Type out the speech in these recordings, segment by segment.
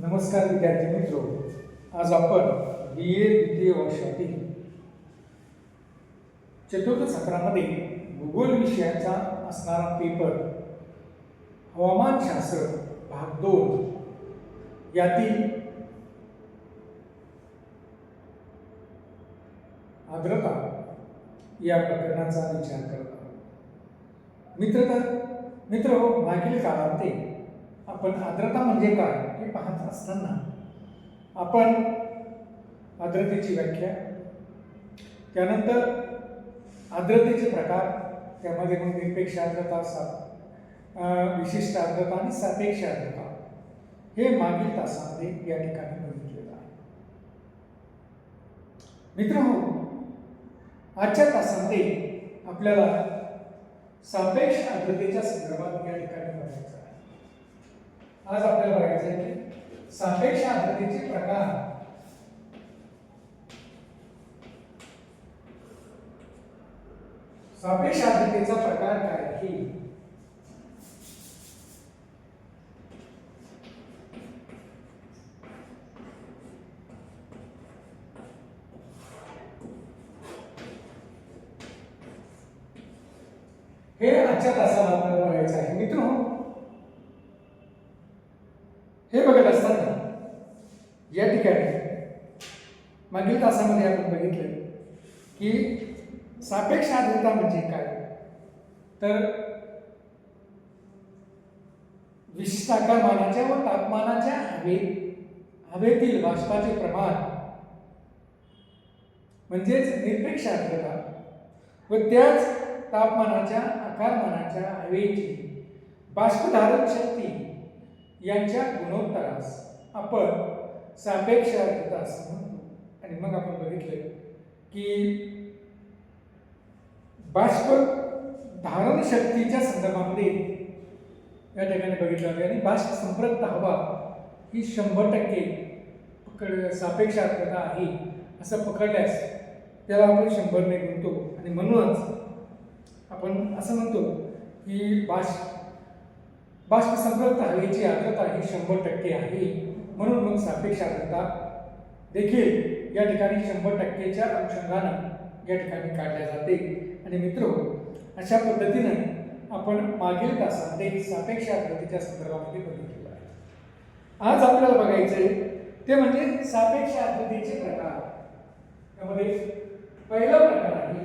नमस्कार विद्यार्थी मित्रो, आज आपण BA द्वितीय वर्षातील चतुर्थ सत्रामध्ये भूगोल विषयाचा असणारा पेपर हवामानशास्त्र भाग 2 यातील आर्द्रता या प्रकरणाचा विचार करत आहोत. मित्र मागील काळात आपण आर्द्रता म्हणजे काय हे पाहत असताना आपण आर्द्रतेची व्याख्या, त्यानंतर आर्द्रतेचे प्रकार, त्यामध्ये मग निरपेक्ष आर्द्रता, विशिष्ट आर्द्रता आणि सापेक्ष आर्द्रता हे मागील तासामध्ये या ठिकाणी बघितलेलं आहे. मित्रांनो, आजच्या तासामध्ये आपल्याला सापेक्ष आर्द्रतेच्या संदर्भात या ठिकाणी बघायचं आहे. आज आपल्याला बघायचं आहे की सापेक्ष आर्द्रतेचे प्रकार, सापेक्ष आर्द्रतेचा प्रकार काय आहे हे आजच्या तासाला आपल्याला बघायचं आहे. मित्रांनो, हे बघत असताना या ठिकाणी मागील तासामध्ये आपण बघितलं की सापेक्ष आर्द्रता म्हणजे काय, तर विशिष्ट आकारमानाच्या व तापमानाच्या हवेतील बाष्पाचे प्रमाण म्हणजेच निरपेक्ष आर्द्रता व त्याच तापमानाच्या आकारमानाच्या हवेची बाष्पधारण शक्ती यांच्या गुणोत्तरास आपण सापेक्ष आर्द्रता असं म्हणतो. आणि मग आपण बघितलं की बाष्प धारण शक्तीच्या संदर्भामध्ये या ठिकाणी बघितलं होतं आणि बाष्प संपृक्त हवा ही 100% सापेक्ष आर्द्रता आहे असं पकडल्यास त्याला आपण 100 ने गुणतो. आणि म्हणूनच आपण असं म्हणतो की बाष्प संपृक्त हवेची आर्द्रता ही 100% आहे. म्हणून मग सापेक्ष आर्द्रता देखील या ठिकाणी 100%च्या अनुषंगाने या ठिकाणी काढल्या जाते. आणि मित्र, अशा पद्धतीने आपण मागील तासामध्ये सापेक्ष आर्द्रतेच्या संदर्भामध्ये बघितलेलं आहे. आज आपल्याला बघायचंय ते म्हणजे सापेक्ष आर्द्रतेचे प्रकार. त्यामध्ये पहिला प्रकार आहे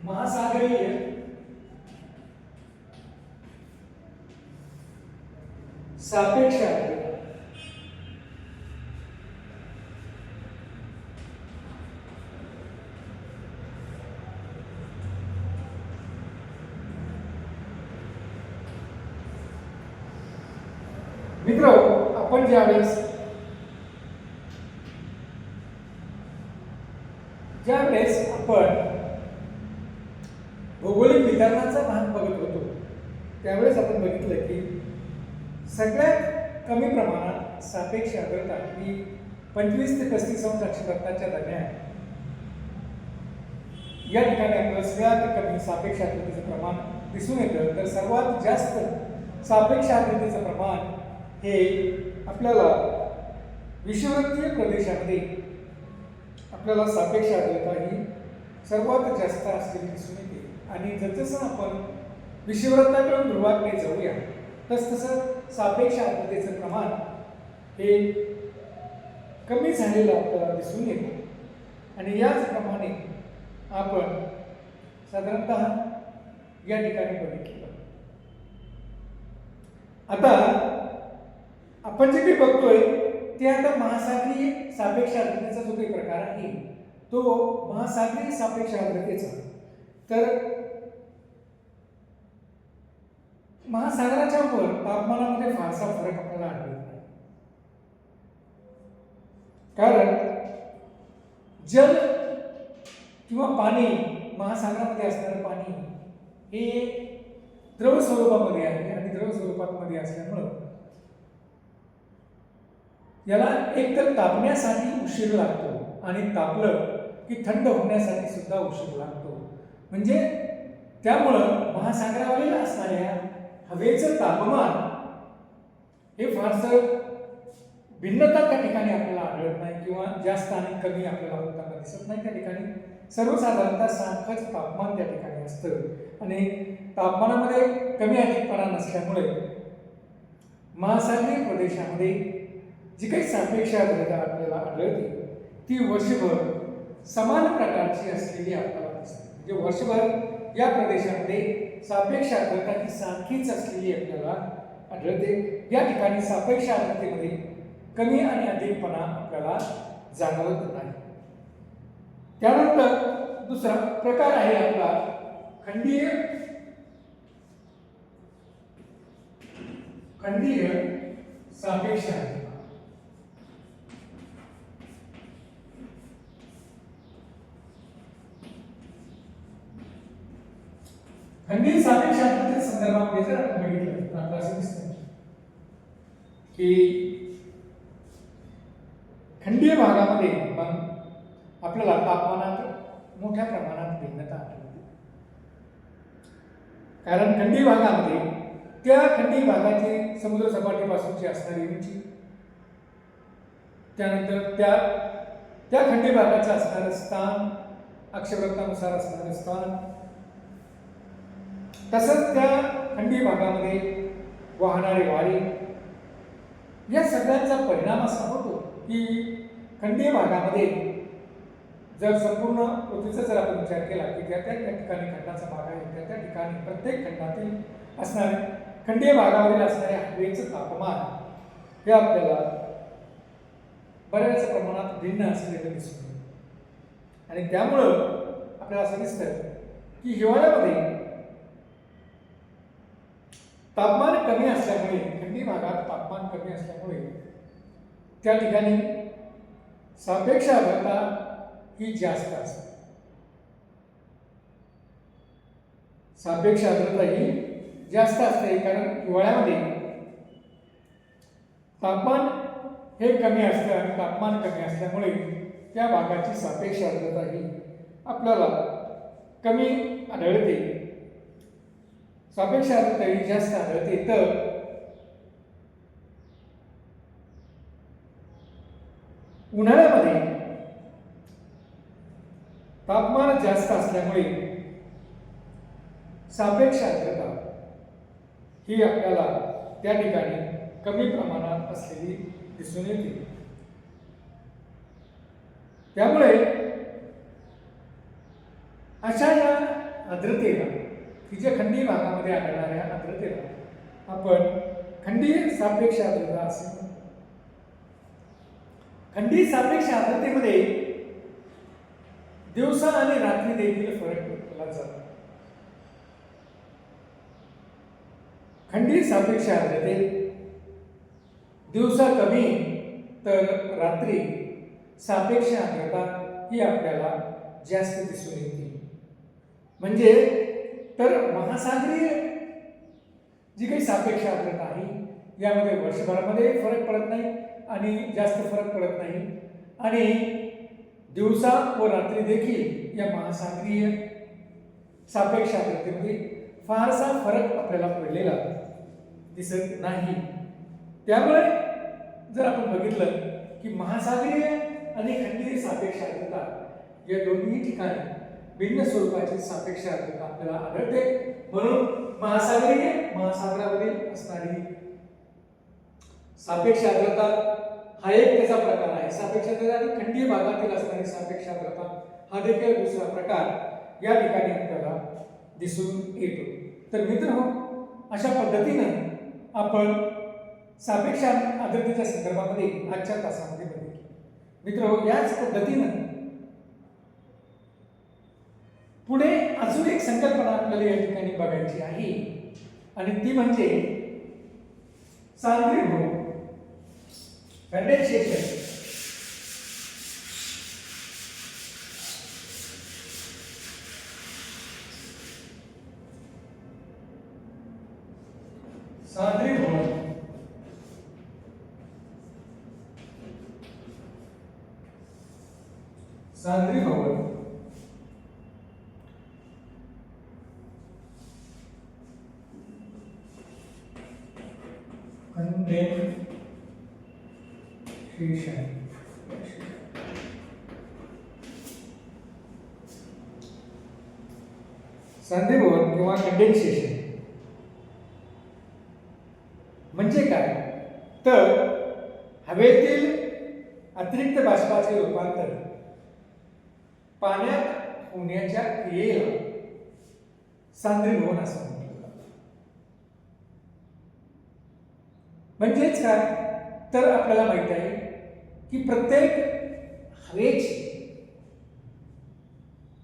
महासागरीय सापेक्ष आर्द्रता. मित्र, आपण ज्यावेळेस आपण भौगोलिक वितरणाचा भाग बघत होतो त्यावेळेस आपण बघितलं की सगळ्यात कमी प्रमाणात सापेक्ष आर्द्रता ही 25 ते 35 अंश अक्षांशाच्या दरम्यान या ठिकाणी आपल्याला सगळ्यात कमी सापेक्ष आर्द्रतेचं प्रमाण दिसून येतं. तर सर्वात जास्त सापेक्ष आर्द्रतेचं प्रमाण हे आपल्याला विषुववृत्तीय प्रदेशामध्ये आपल्याला सापेक्ष आर्द्रता ही सर्वात जास्त असलेली दिसून येते. आणि जसजसं आपण विषुववृत्ताकडून ध्रुवाकडे जाऊया तसतसं सापेक्ष आर्द्रतेचं प्रमाण हे कमी झालेलं आपल्याला दिसून येतं. आणि याचप्रमाणे आपण साधारणतः या ठिकाणी बघितलं. आता आपण जे काही बघतोय ते आता महासागरीय सापेक्ष आर्द्रतेचा जो काही प्रकार आहे तो महासागरीय सापेक्ष आर्द्रतेचा. तर महासागराच्या वर तापमानामध्ये फारसा फरक आपल्याला आढळत नाही, कारण जल किंवा पाणी, महासागरामध्ये असणारं पाणी हे द्रव स्वरूपामध्ये आहे. आणि द्रव स्वरूपामध्ये असल्यामुळं याला एकतर तापण्यासाठी उशीर लागतो आणि तापलं की थंड होण्यासाठी सुद्धा उशीर लागतो. म्हणजे त्यामुळं महासागरावरील असणाऱ्या हवेचं तापमान हे फारसं भिन्नता त्या ठिकाणी आपल्याला आढळत नाही किंवा जास्त आणि कमी आपल्याला होताना दिसत नाही. त्या ठिकाणी सर्वसाधारणतः सारखंच तापमान त्या ठिकाणी असतं आणि तापमानामध्ये कमी अधिकपणा नसल्यामुळे महासागरीय प्रदेशामध्ये जी काही सापेक्ष आर्द्रता आपल्याला आढळते ती वर्षभर समान प्रकारची असलेली आपल्याला दिसते. म्हणजे वर्षभर या प्रदेशामध्ये सापेक्ष आर्द्रता ही सारखीच असलेली आपल्याला आढळते. या ठिकाणी सापेक्ष आर्द्रतेमध्ये कमी आणि अधिकपणा आपल्याला जाणवत नाही. त्यानंतर दुसरा प्रकार आहे आपला खंडीय सापेक्ष आर्द्रता. खंडीय सापेक्ष आर्द्रतेच्या संदर्भामध्ये जर आपण बघितलं तर आपल्याला असं दिसतं की खंडीय भागामध्ये आपल्याला तापमानात मोठ्या प्रमाणात भिन्नता आढळते. कारण खंडीय भागामध्ये त्या खंडीय भागाची समुद्र सपाटीपासूनची असणारी उंची, त्यानंतर त्या खंडीय भागाचं असणारं स्थान, अक्षवृत्तानुसार असणारं स्थान, तसंच त्या खंडीय भागामध्ये वाहणारे वारे, या सगळ्यांचा परिणाम असा होतो की खंडीय भागामध्ये जर संपूर्ण पृथ्वीचा जर आपण विचार केला की त्या ठिकाणी खंडाचा भाग आहे त्या ठिकाणी प्रत्येक खंडातील असणारे खंडीय भागावरील असणारे हवेचं तापमान हे आपल्याला बऱ्याच प्रमाणात भिन्न असलेलं दिसून येतं. आणि त्यामुळं आपल्याला असं दिसतं की हिवाळ्यामध्ये तापमान कमी असल्यामुळे, खंडीय भागात तापमान कमी असल्यामुळे त्या ठिकाणी सापेक्ष आर्द्रता ही जास्त असते. सापेक्ष आर्द्रता ही जास्त असते कारण हिवाळ्यामध्ये तापमान हे कमी असतं आणि तापमान कमी असल्यामुळे त्या भागाची सापेक्ष आर्द्रता ही आपल्याला कमी आढळते. सापेक्ष आर्द्रता ही जास्त आढळते. तर उन्हाळ्यामध्ये तापमान जास्त असल्यामुळे सापेक्ष आर्द्रता ही आपल्याला त्या ठिकाणी कमी प्रमाणात असलेली दिसून येते. त्यामुळे अशा या आर्द्रतेला, की ज्या खंडीय भागामध्ये आढळणाऱ्या आर्द्रतेला आपण खंडीय सापेक्ष आर्द्रता असे म्हणतो. खंडीय सापेक्ष आर्द्रतेमध्ये दिवसा आणि रात्री देखील फरक केला जातो. खंडीय सापेक्ष आर्द्रतेत दिवसा कमी तर रात्री सापेक्ष आर्द्रता ही आपल्याला जास्त दिसून येते. म्हणजे तर महासागरीय जी काही सापेक्ष आर्द्रता आहे यामध्ये वर्षभरामध्ये फरक पडत नाही आणि जास्त फरक पडत नाही आणि दिवसा व रात्री देखील या महासागरीय सापेक्ष आर्द्रतेमध्ये फारसा फरक आपल्याला पडलेला दिसत नाही. त्यामुळे जर आपण बघितलं की महासागरीय आणि खंडीय सापेक्ष आर्द्रता या दोन्ही ठिकाणी भिन्न स्वरूपाची सापेक्ष आर्द्रता आपल्याला आढळते. म्हणून महासागरावरील असणारी सापेक्ष आर्द्रता हा एक त्याचा प्रकार आहे. सापेक्ष आर्द्रता आणि खंडीय भागातील असणारी सापेक्ष आर्द्रता हा देखील दुसरा प्रकार या ठिकाणी आपल्याला दिसून येतो. तर मित्रांनो, अशा पद्धतीनं आपण सापेक्ष आर्द्रतेच्या संदर्भामध्ये आजच्या तासामध्ये बघितलं. मित्रांनो, याच पद्धतीनं पुढे अजून एक संकल्पना आपल्याला या ठिकाणी बघायची आहे आणि ती म्हणजे सांद्रीभवन, कंडेन्सेशन. सांद्रीभवन सांद्रीभवन किंवा कंडेन्सेशन म्हणजे काय, तर हवेतील अतिरिक्त बाष्पाचे रूपांतर पाण्यात होण्याच्या क्रियेला सांद्रीभवन असं म्हटलं जातं. म्हणजेच काय, तर आपल्याला माहित आहे की प्रत्येक हवेची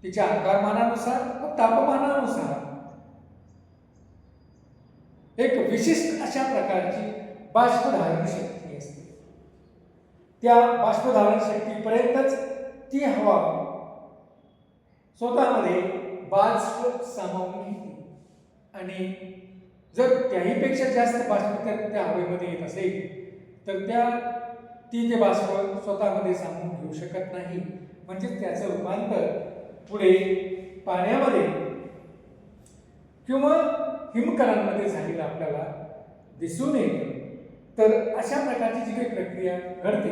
तिच्या आकारमानानुसार व तापमानानुसार एक विशिष्ट अशा प्रकारची बाष्पधारण शक्ती असते. त्या बाष्पधारण शक्तीपर्यंतच ती हवा स्वतःमध्ये बाष्प सामावून घेते आणि जर त्याहीपेक्षा जास्त बाष्प त्या हवेमध्ये येत असेल तर ती ते बाष्प स्वतःमध्ये सामावून घेऊ शकत नाही. म्हणजे त्याचं रूपांतर पुढे पाण्यामध्ये किंवा हिमकणांमध्ये झालेलं आपल्याला दिसून येतं. तर अशा प्रकारची जी काही प्रक्रिया घडते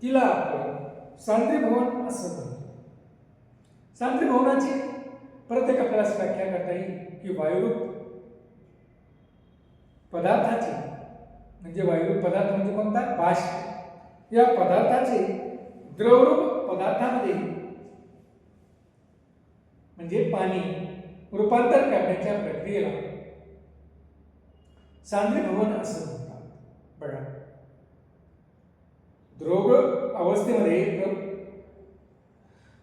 तिला आपण सांद्रीभवन असं म्हणतो. सांद्रीभवनाची परत एक आपल्याला अशी व्याख्या करता येईल की वायुरूप पदार्थाचे म्हणजे वायुरूप पदार्थ म्हणजे कोणता, बाष्प, या पदार्थाचे द्रवरूप पदार्थामध्ये म्हणजे पाणी रूपांतर करण्याच्या प्रक्रियेला सांद्रीभवन असं म्हणतात. बघा, द्रव अवस्थेमध्ये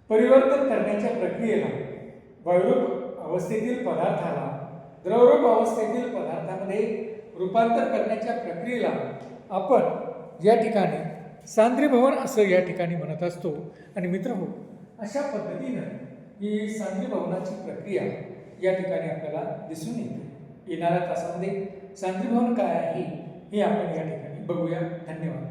परिवर्तन करण्याच्या प्रक्रियेला वायुरूप अवस्थेतील पदार्थाला द्रवरूप अवस्थेतील पदार्थामध्ये रूपांतर करण्याच्या प्रक्रियेला आपण या ठिकाणी सांद्रीभवन असं या ठिकाणी म्हणत असतो. आणि मित्रहो, अशा पद्धतीनं ही सांद्रीभवनाची प्रक्रिया या ठिकाणी आपल्याला दिसून येते. येणाऱ्या तासामध्ये सांद्रीभवन काय आहे हे आपण या ठिकाणी बघूया. धन्यवाद.